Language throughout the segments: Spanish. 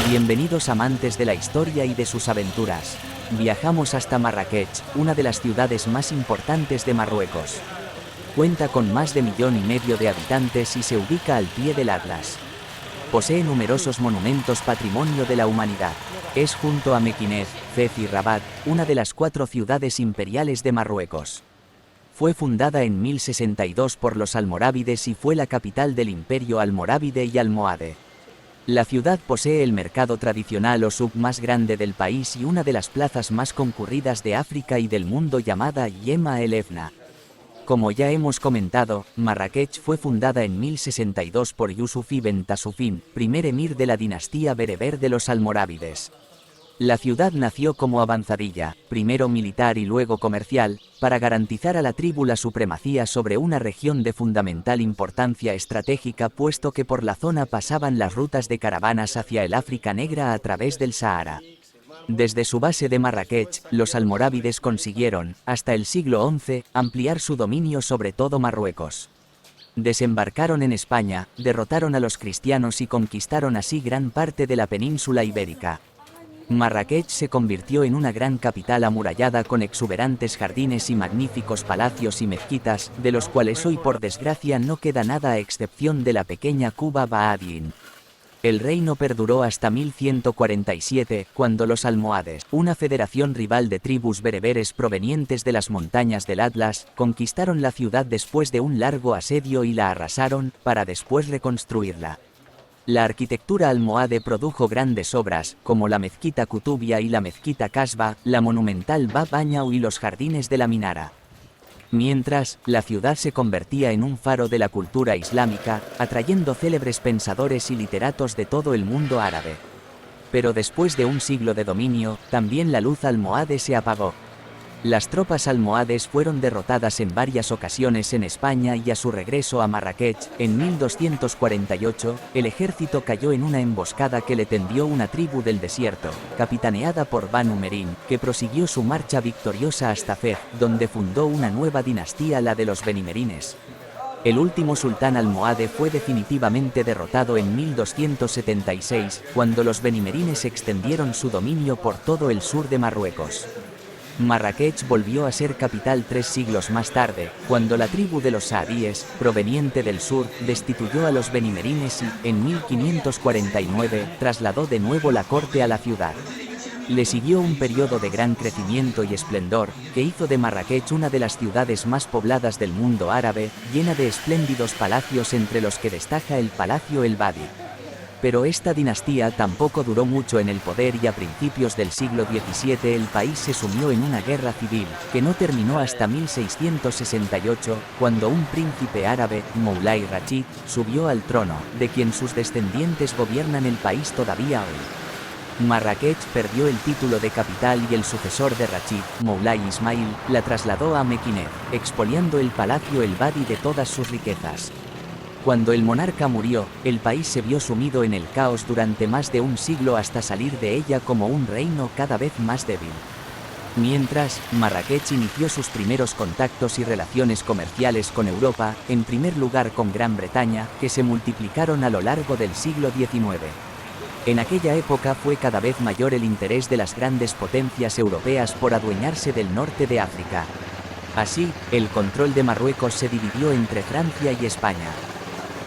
Bienvenidos amantes de la historia y de sus aventuras. Viajamos hasta Marrakech, una de las ciudades más importantes de Marruecos. Cuenta con más de 1,5 millones de habitantes y se ubica al pie del Atlas. Posee numerosos monumentos patrimonio de la humanidad. Es junto a Mequinez, Fez y Rabat, una de las 4 ciudades imperiales de Marruecos. Fue fundada en 1062 por los almorávides y fue la capital del imperio almorávide y almohade. La ciudad posee el mercado tradicional o souk más grande del país y una de las plazas más concurridas de África y del mundo llamada Yema el Efna. Como ya hemos comentado, Marrakech fue fundada en 1062 por Yusuf ibn Tasufin, primer emir de la dinastía bereber de los almorávides. La ciudad nació como avanzadilla, primero militar y luego comercial, para garantizar a la tribu la supremacía sobre una región de fundamental importancia estratégica puesto que por la zona pasaban las rutas de caravanas hacia el África Negra a través del Sahara. Desde su base de Marrakech, los almorávides consiguieron, hasta el siglo XI, ampliar su dominio sobre todo Marruecos. Desembarcaron en España, derrotaron a los cristianos y conquistaron así gran parte de la península ibérica. Marrakech se convirtió en una gran capital amurallada con exuberantes jardines y magníficos palacios y mezquitas, de los cuales hoy por desgracia no queda nada a excepción de la pequeña Quba Baadin. El reino perduró hasta 1147, cuando los almohades, una federación rival de tribus bereberes provenientes de las montañas del Atlas, conquistaron la ciudad después de un largo asedio y la arrasaron, para después reconstruirla. La arquitectura almohade produjo grandes obras, como la mezquita Kutubia y la mezquita Kasba, la monumental Bab Añau y los jardines de la Minara. Mientras, la ciudad se convertía en un faro de la cultura islámica, atrayendo célebres pensadores y literatos de todo el mundo árabe. Pero después de un siglo de dominio, también la luz almohade se apagó. Las tropas almohades fueron derrotadas en varias ocasiones en España y a su regreso a Marrakech, en 1248, el ejército cayó en una emboscada que le tendió una tribu del desierto, capitaneada por Banu Merin, que prosiguió su marcha victoriosa hasta Fez, donde fundó una nueva dinastía, la de los benimerines. El último sultán almohade fue definitivamente derrotado en 1276, cuando los benimerines extendieron su dominio por todo el sur de Marruecos. Marrakech volvió a ser capital 3 siglos más tarde, cuando la tribu de los saadíes, proveniente del sur, destituyó a los benimerines y, en 1549, trasladó de nuevo la corte a la ciudad. Le siguió un periodo de gran crecimiento y esplendor, que hizo de Marrakech una de las ciudades más pobladas del mundo árabe, llena de espléndidos palacios entre los que destaca el Palacio El Badi. Pero esta dinastía tampoco duró mucho en el poder y a principios del siglo XVII el país se sumió en una guerra civil, que no terminó hasta 1668, cuando un príncipe árabe, Moulay Rachid, subió al trono, de quien sus descendientes gobiernan el país todavía hoy. Marrakech perdió el título de capital y el sucesor de Rachid, Moulay Ismail, la trasladó a Mequinez, expoliando el Palacio El Badi de todas sus riquezas. Cuando el monarca murió, el país se vio sumido en el caos durante más de un siglo hasta salir de ella como un reino cada vez más débil. Mientras, Marrakech inició sus primeros contactos y relaciones comerciales con Europa, en primer lugar con Gran Bretaña, que se multiplicaron a lo largo del siglo XIX. En aquella época fue cada vez mayor el interés de las grandes potencias europeas por adueñarse del norte de África. Así, el control de Marruecos se dividió entre Francia y España.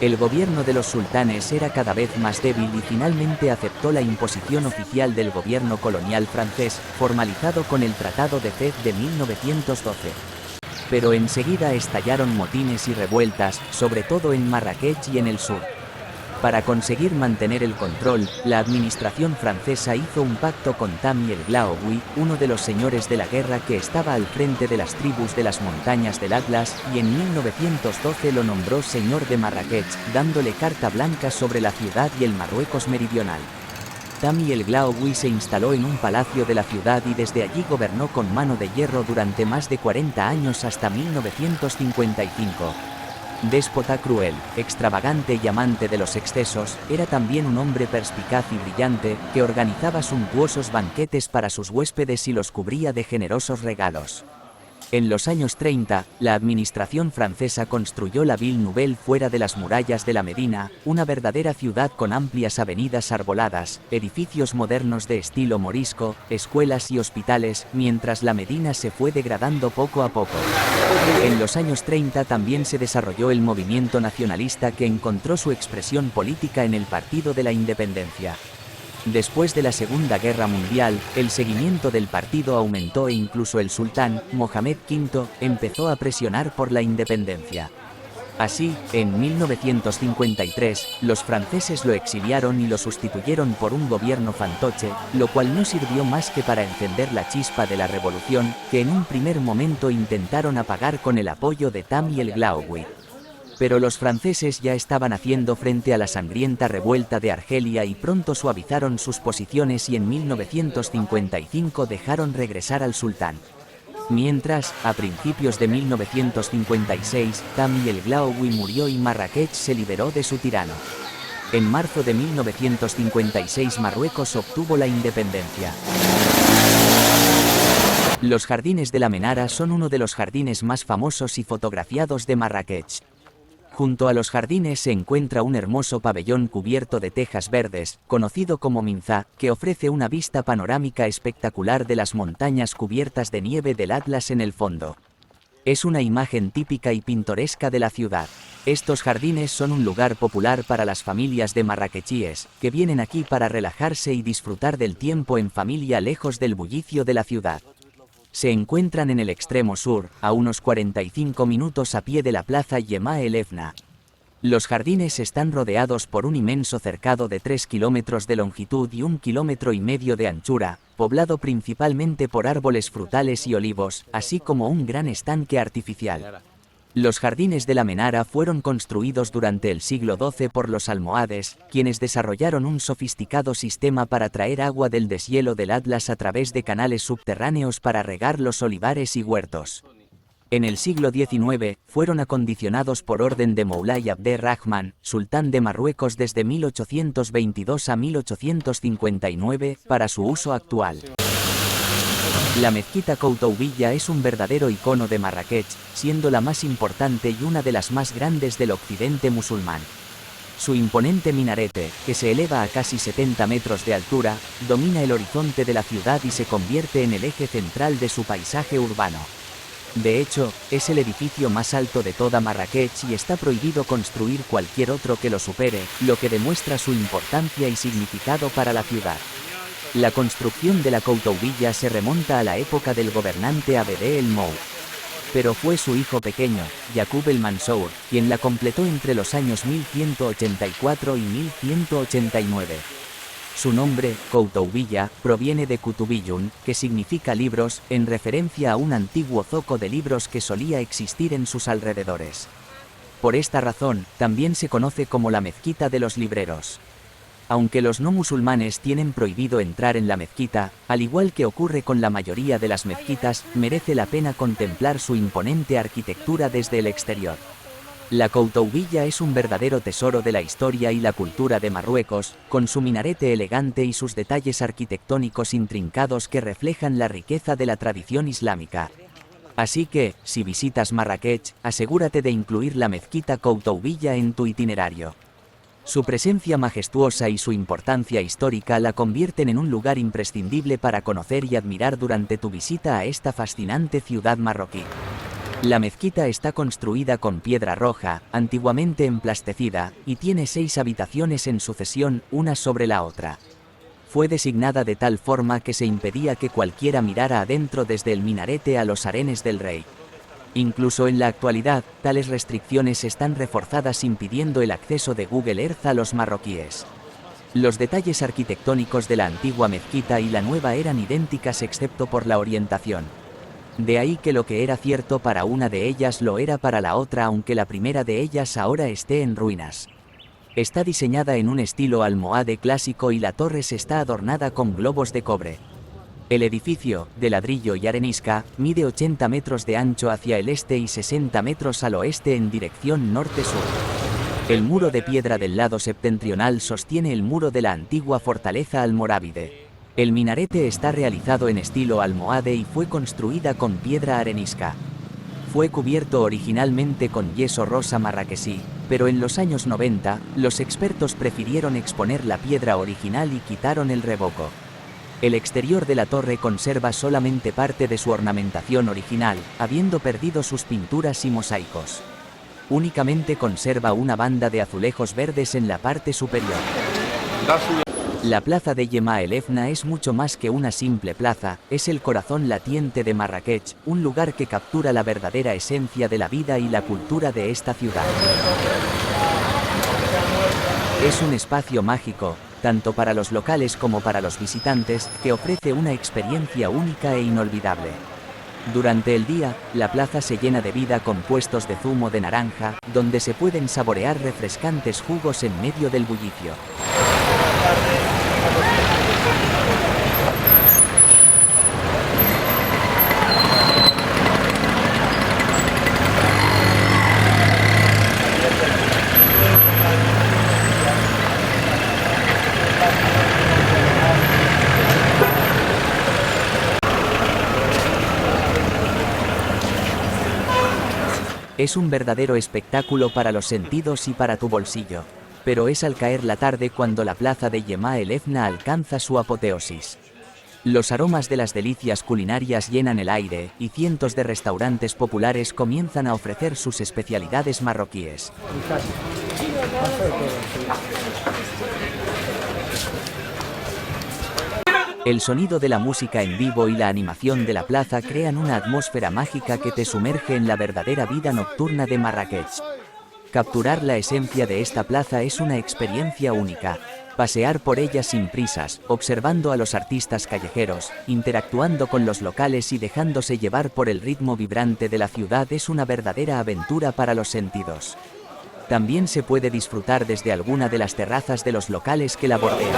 El gobierno de los sultanes era cada vez más débil y finalmente aceptó la imposición oficial del gobierno colonial francés, formalizado con el Tratado de Fez de 1912. Pero enseguida estallaron motines y revueltas, sobre todo en Marrakech y en el sur. Para conseguir mantener el control, la administración francesa hizo un pacto con Tammy el Glaoui, uno de los señores de la guerra que estaba al frente de las tribus de las montañas del Atlas, y en 1912 lo nombró señor de Marrakech, dándole carta blanca sobre la ciudad y el Marruecos meridional. Tammy el Glaoui se instaló en un palacio de la ciudad y desde allí gobernó con mano de hierro durante más de 40 años hasta 1955. Déspota cruel, extravagante y amante de los excesos, era también un hombre perspicaz y brillante, que organizaba suntuosos banquetes para sus huéspedes y los cubría de generosos regalos. En los años 30, la administración francesa construyó la Ville Nouvelle fuera de las murallas de la Medina, una verdadera ciudad con amplias avenidas arboladas, edificios modernos de estilo morisco, escuelas y hospitales, mientras la Medina se fue degradando poco a poco. En los años 30 también se desarrolló el movimiento nacionalista que encontró su expresión política en el Partido de la Independencia. Después de la Segunda Guerra Mundial, el seguimiento del partido aumentó e incluso el sultán, Mohamed V, empezó a presionar por la independencia. Así, en 1953, los franceses lo exiliaron y lo sustituyeron por un gobierno fantoche, lo cual no sirvió más que para encender la chispa de la revolución, que en un primer momento intentaron apagar con el apoyo de Tam y el Glaoui. Pero los franceses ya estaban haciendo frente a la sangrienta revuelta de Argelia y pronto suavizaron sus posiciones y en 1955 dejaron regresar al sultán. Mientras, a principios de 1956, Tam y el Glaoui murió y Marrakech se liberó de su tirano. En marzo de 1956 Marruecos obtuvo la independencia. Los jardines de la Menara son uno de los jardines más famosos y fotografiados de Marrakech. Junto a los jardines se encuentra un hermoso pabellón cubierto de tejas verdes, conocido como Minza, que ofrece una vista panorámica espectacular de las montañas cubiertas de nieve del Atlas en el fondo. Es una imagen típica y pintoresca de la ciudad. Estos jardines son un lugar popular para las familias de marrakechíes, que vienen aquí para relajarse y disfrutar del tiempo en familia lejos del bullicio de la ciudad. Se encuentran en el extremo sur, a unos 45 minutos a pie de la plaza Yema el Efna. Los jardines están rodeados por un inmenso cercado de 3 kilómetros de longitud y 1,5 kilómetros de anchura, poblado principalmente por árboles frutales y olivos, así como un gran estanque artificial. Los jardines de la Menara fueron construidos durante el siglo XII por los almohades, quienes desarrollaron un sofisticado sistema para traer agua del deshielo del Atlas a través de canales subterráneos para regar los olivares y huertos. En el siglo XIX, fueron acondicionados por orden de Moulay Abder-Rahman, sultán de Marruecos desde 1822 a 1859, para su uso actual. La mezquita Koutoubia es un verdadero icono de Marrakech, siendo la más importante y una de las más grandes del occidente musulmán. Su imponente minarete, que se eleva a casi 70 metros de altura, domina el horizonte de la ciudad y se convierte en el eje central de su paisaje urbano. De hecho, es el edificio más alto de toda Marrakech y está prohibido construir cualquier otro que lo supere, lo que demuestra su importancia y significado para la ciudad. La construcción de la Koutoubia se remonta a la época del gobernante Abd el-Mou. Pero fue su hijo pequeño, Yaqub el-Mansour, quien la completó entre los años 1184 y 1189. Su nombre, Koutoubia, proviene de Kutubiyun, que significa libros, en referencia a un antiguo zoco de libros que solía existir en sus alrededores. Por esta razón, también se conoce como la mezquita de los libreros. Aunque los no musulmanes tienen prohibido entrar en la mezquita, al igual que ocurre con la mayoría de las mezquitas, merece la pena contemplar su imponente arquitectura desde el exterior. La Koutoubia es un verdadero tesoro de la historia y la cultura de Marruecos, con su minarete elegante y sus detalles arquitectónicos intrincados que reflejan la riqueza de la tradición islámica. Así que, si visitas Marrakech, asegúrate de incluir la mezquita Koutoubia en tu itinerario. Su presencia majestuosa y su importancia histórica la convierten en un lugar imprescindible para conocer y admirar durante tu visita a esta fascinante ciudad marroquí. La mezquita está construida con piedra roja, antiguamente emplastecida, y tiene 6 habitaciones en sucesión, una sobre la otra. Fue designada de tal forma que se impedía que cualquiera mirara adentro desde el minarete a los harenes del rey. Incluso en la actualidad, tales restricciones están reforzadas impidiendo el acceso de Google Earth a los marroquíes. Los detalles arquitectónicos de la antigua mezquita y la nueva eran idénticas excepto por la orientación. De ahí que lo que era cierto para una de ellas lo era para la otra, aunque la primera de ellas ahora esté en ruinas. Está diseñada en un estilo almohade clásico y la torre está adornada con globos de cobre. El edificio, de ladrillo y arenisca, mide 80 metros de ancho hacia el este y 60 metros al oeste en dirección norte-sur. El muro de piedra del lado septentrional sostiene el muro de la antigua fortaleza almorávide. El minarete está realizado en estilo almohade y fue construida con piedra arenisca. Fue cubierto originalmente con yeso rosa marraquesí, pero en los años 90, los expertos prefirieron exponer la piedra original y quitaron el revoco. El exterior de la torre conserva solamente parte de su ornamentación original, habiendo perdido sus pinturas y mosaicos. Únicamente conserva una banda de azulejos verdes en la parte superior. La plaza de Jemaa el Fna es mucho más que una simple plaza, es el corazón latiente de Marrakech, un lugar que captura la verdadera esencia de la vida y la cultura de esta ciudad. Es un espacio mágico, tanto para los locales como para los visitantes, que ofrece una experiencia única e inolvidable. Durante el día, la plaza se llena de vida con puestos de zumo de naranja, donde se pueden saborear refrescantes jugos en medio del bullicio. Es un verdadero espectáculo para los sentidos y para tu bolsillo. Pero es al caer la tarde cuando la plaza de Jemaa el Fna alcanza su apoteosis. Los aromas de las delicias culinarias llenan el aire, y cientos de restaurantes populares comienzan a ofrecer sus especialidades marroquíes. El sonido de la música en vivo y la animación de la plaza crean una atmósfera mágica que te sumerge en la verdadera vida nocturna de Marrakech. Capturar la esencia de esta plaza es una experiencia única. Pasear por ella sin prisas, observando a los artistas callejeros, interactuando con los locales y dejándose llevar por el ritmo vibrante de la ciudad es una verdadera aventura para los sentidos. También se puede disfrutar desde alguna de las terrazas de los locales que la bordean.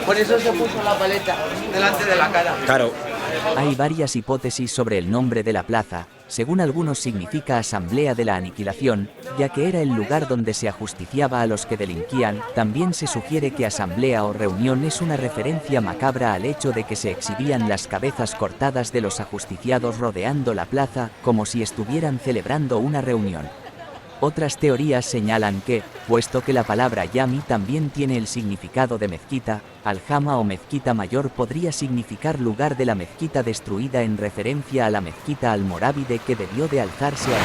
Por eso se puso la paleta delante de la cara. Claro. Hay varias hipótesis sobre el nombre de la plaza. Según algunos significa Asamblea de la Aniquilación, ya que era el lugar donde se ajusticiaba a los que delinquían. También se sugiere que asamblea o reunión es una referencia macabra al hecho de que se exhibían las cabezas cortadas de los ajusticiados rodeando la plaza, como si estuvieran celebrando una reunión. Otras teorías señalan que, puesto que la palabra Yami también tiene el significado de mezquita, Al-Jama o mezquita mayor podría significar lugar de la mezquita destruida en referencia a la mezquita almorávide que debió de alzarse a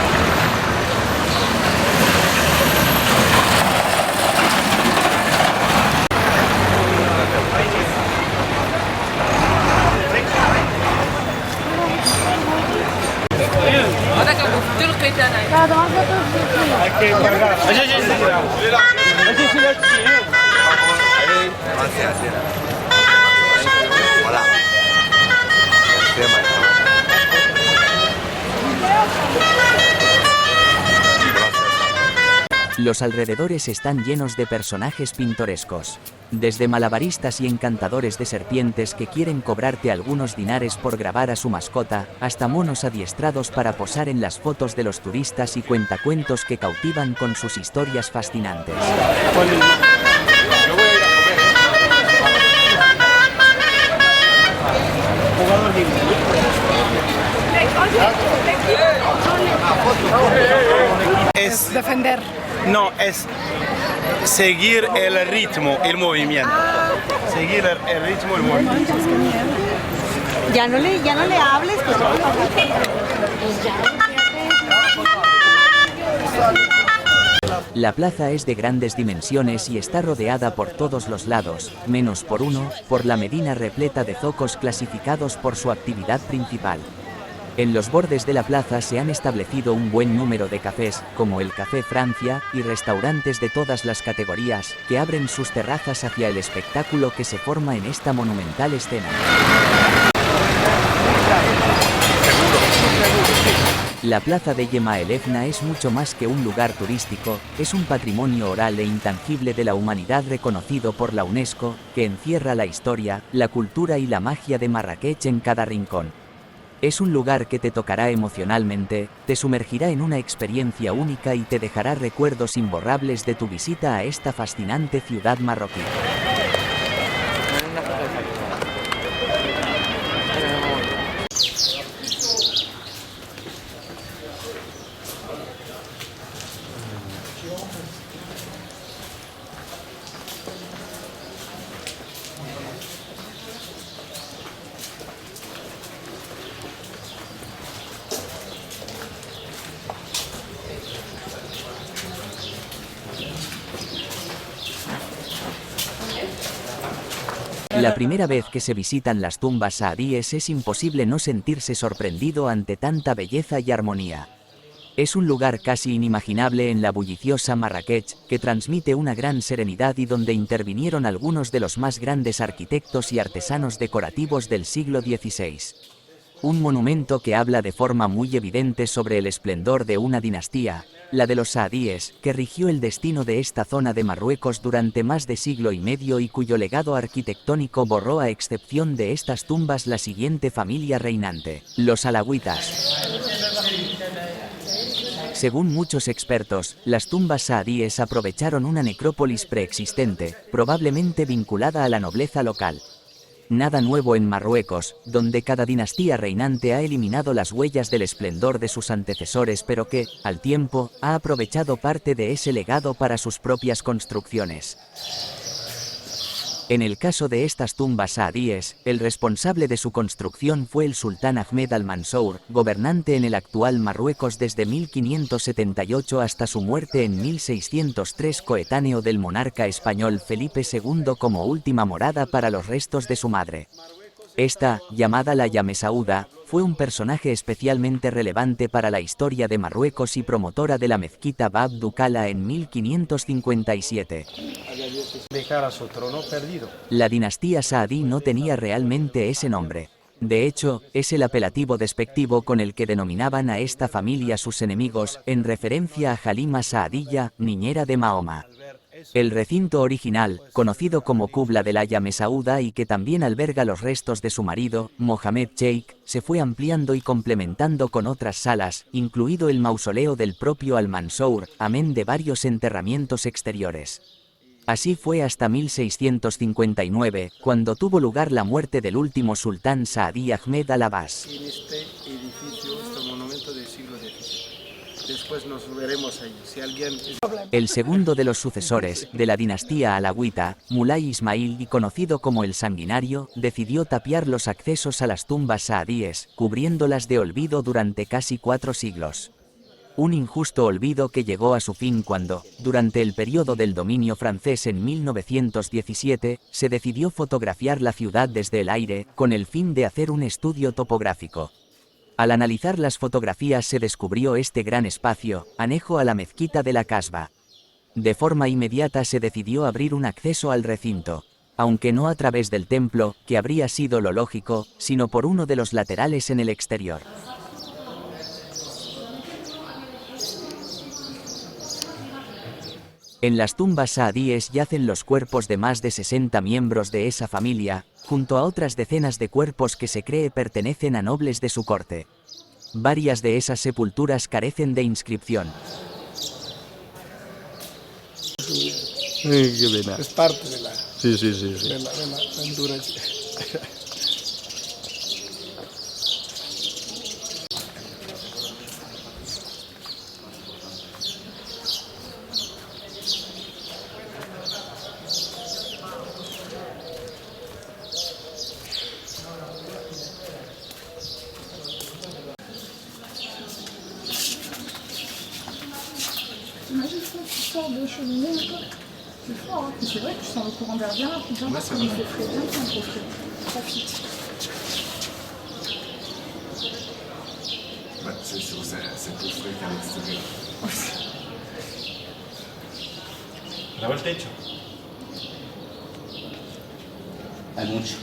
Los alrededores están llenos de personajes pintorescos. Desde malabaristas y encantadores de serpientes que quieren cobrarte algunos dinares por grabar a su mascota, hasta monos adiestrados para posar en las fotos de los turistas y cuentacuentos que cautivan con sus historias fascinantes. Es defender. No, es seguir el ritmo, el movimiento. Seguir el ritmo, el movimiento. Ya no le hables, pues. La plaza es de grandes dimensiones y está rodeada por todos los lados, menos por uno, por la medina repleta de zocos clasificados por su actividad principal. En los bordes de la plaza se han establecido un buen número de cafés, como el Café Francia, y restaurantes de todas las categorías, que abren sus terrazas hacia el espectáculo que se forma en esta monumental escena. La plaza de Jemaa el Fna es mucho más que un lugar turístico, es un patrimonio oral e intangible de la humanidad reconocido por la UNESCO, que encierra la historia, la cultura y la magia de Marrakech en cada rincón. Es un lugar que te tocará emocionalmente, te sumergirá en una experiencia única y te dejará recuerdos imborrables de tu visita a esta fascinante ciudad marroquí. La primera vez que se visitan las tumbas saadíes es imposible no sentirse sorprendido ante tanta belleza y armonía. Es un lugar casi inimaginable en la bulliciosa Marrakech, que transmite una gran serenidad y donde intervinieron algunos de los más grandes arquitectos y artesanos decorativos del siglo XVI. Un monumento que habla de forma muy evidente sobre el esplendor de una dinastía, la de los saadíes, que rigió el destino de esta zona de Marruecos durante más de siglo y medio y cuyo legado arquitectónico borró a excepción de estas tumbas la siguiente familia reinante, los alagüitas. Según muchos expertos, las tumbas saadíes aprovecharon una necrópolis preexistente, probablemente vinculada a la nobleza local. Nada nuevo en Marruecos, donde cada dinastía reinante ha eliminado las huellas del esplendor de sus antecesores, pero que, al tiempo, ha aprovechado parte de ese legado para sus propias construcciones. En el caso de estas tumbas saadíes, el responsable de su construcción fue el sultán Ahmed al-Mansour, gobernante en el actual Marruecos desde 1578 hasta su muerte en 1603, coetáneo del monarca español Felipe II, como última morada para los restos de su madre. Esta, llamada la Yamesauda, fue un personaje especialmente relevante para la historia de Marruecos y promotora de la mezquita Bab Dukala en 1557. Dejar a su trono perdido. La dinastía saadí no tenía realmente ese nombre. De hecho, es el apelativo despectivo con el que denominaban a esta familia sus enemigos, en referencia a Halima Saadilla, niñera de Mahoma. El recinto original, conocido como Kubla de la Yamesauda y que también alberga los restos de su marido, Mohamed Cheikh, se fue ampliando y complementando con otras salas, incluido el mausoleo del propio Al-Mansour, amén de varios enterramientos exteriores. Así fue hasta 1659, cuando tuvo lugar la muerte del último sultán saadí Ahmed al-Abbas. En este edificio, este monumento del siglo XVII. Después nos veremos ahí. Si alguien... El segundo de los sucesores, de la dinastía alagüita, Mulay Ismail, y conocido como el Sanguinario, decidió tapiar los accesos a las tumbas saadíes, cubriéndolas de olvido durante casi 4 siglos. Un injusto olvido que llegó a su fin cuando, durante el periodo del dominio francés en 1917, se decidió fotografiar la ciudad desde el aire, con el fin de hacer un estudio topográfico. Al analizar las fotografías se descubrió este gran espacio, anejo a la mezquita de la Casbah. De forma inmediata se decidió abrir un acceso al recinto, aunque no a través del templo, que habría sido lo lógico, sino por uno de los laterales en el exterior. En las tumbas saadíes yacen los cuerpos de más de 60 miembros de esa familia, junto a otras decenas de cuerpos que se cree pertenecen a nobles de su corte. Varias de esas sepulturas carecen de inscripción. Es parte de la... Sí. De la endurance. Imagine ça, tu sors de cheminée encore. C'est fort, hein. C'est vrai que tu sens le courant d'air bien rapide, hein, parce qu'il fait frais, bien trop frais. Profite. C'est plus frais qu'à l'extérieur. Graba el techo. Hay mucho.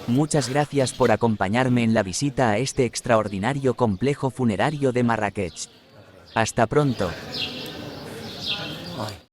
Muchas gracias por acompañarme en la visita a este extraordinario complejo funerario de Marrakech. Hasta pronto.